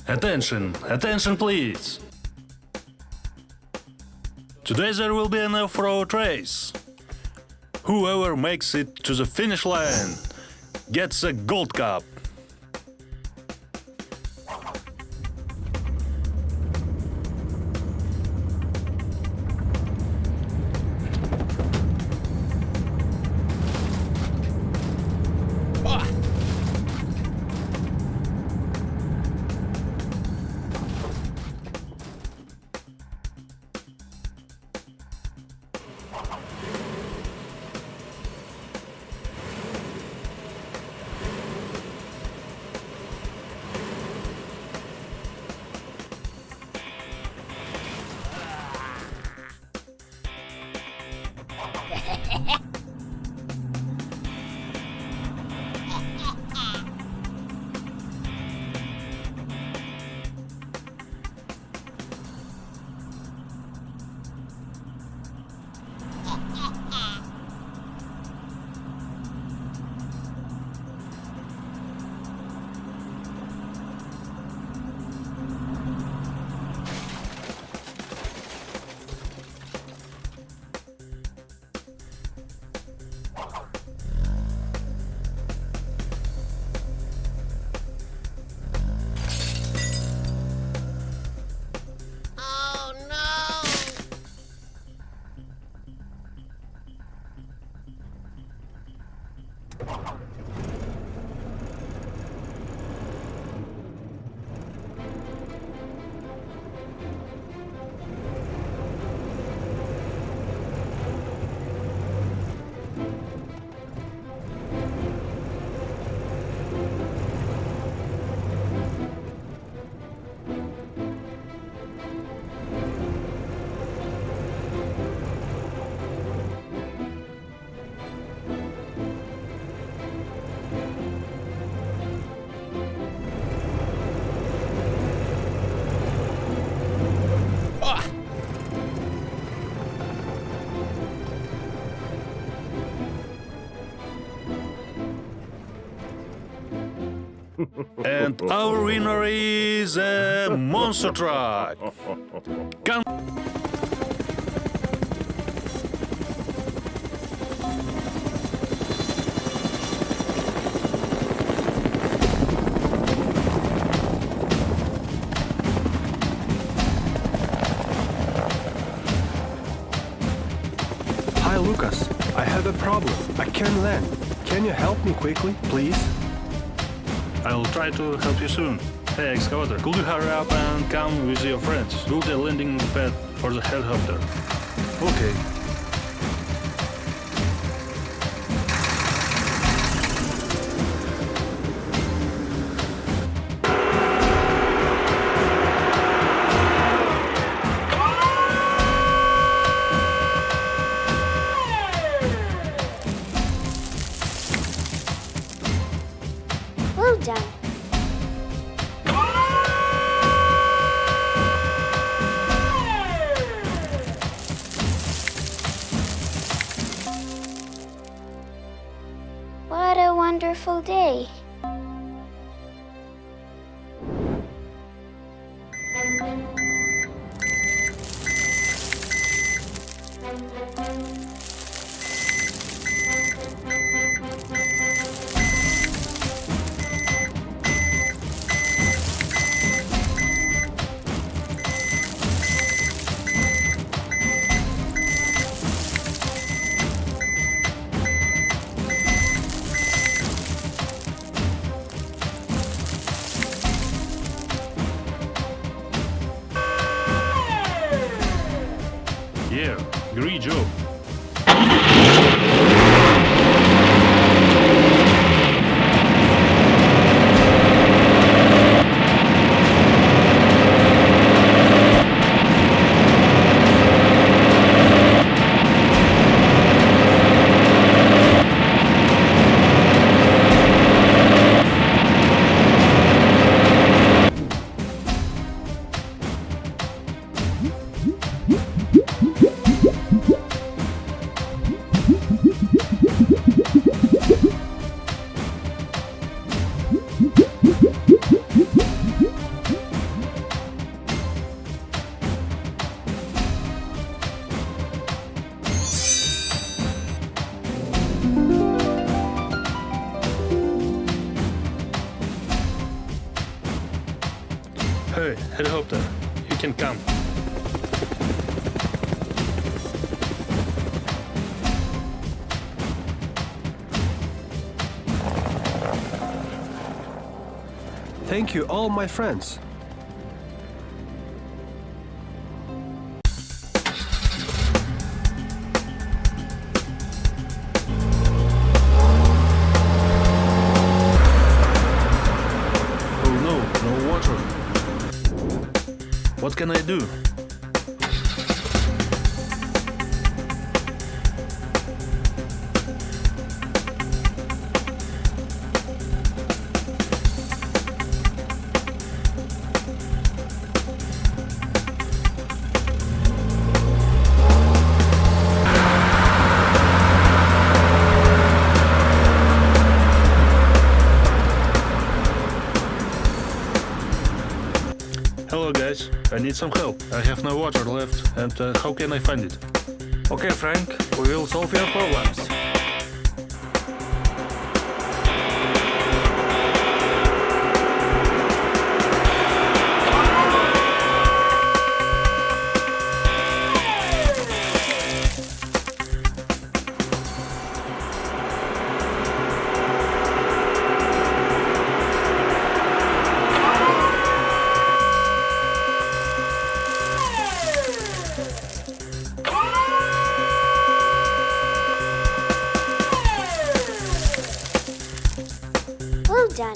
Attention, attention please! Today there will be an off-road race. Whoever makes it to the finish line gets a gold cup. And our winner is a monster truck. Hi, Lucas. I have a problem. I can't land. Can you help me quickly, please? I'll try to help you soon. Hey, excavator, could you hurry up and come with your friends? Build a landing pad for the helicopter. Okay. Well done. What a wonderful day. Yeah, great job. Hey, helicopter, you can come. Thank you, all my friends. Oh no, no water. What can I do? Hello guys, I need some help. I have no water left, and how can I find it? Okay, Frank, we will solve your problems. Well done.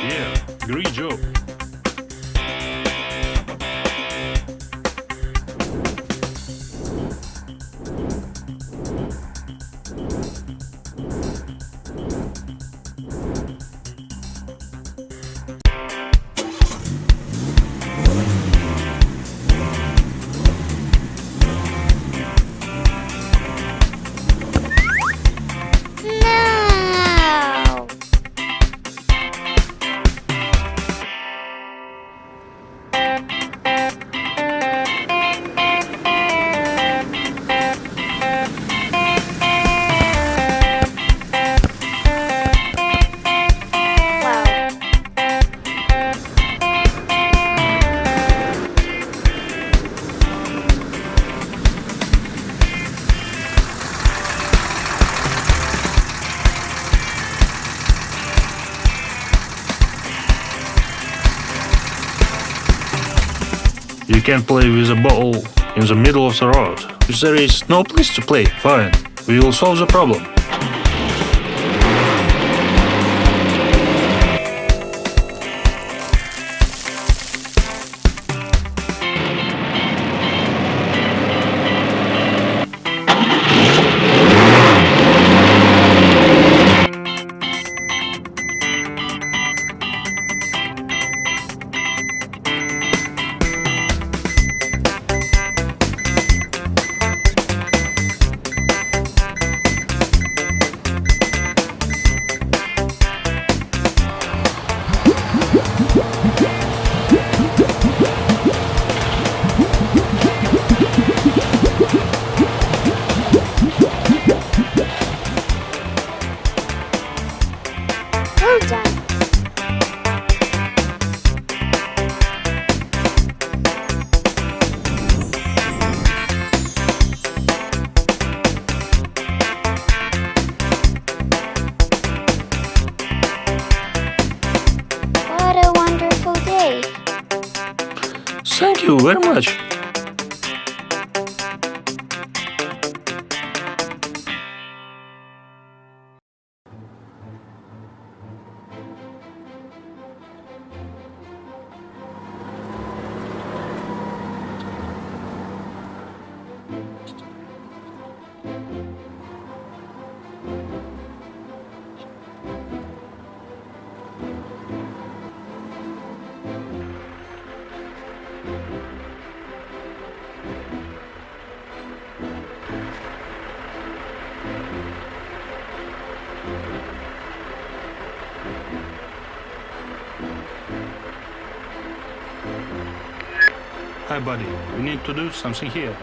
Yeah, great job. No! Wow. You can't play with a ball in the middle of the road. If there is no place to play, fine. We will solve the problem. Well done. you very much. Hi buddy, we need to do something here.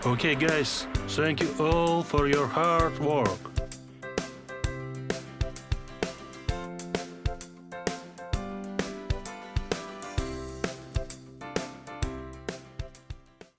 Okay guys, thank you all for your hard work.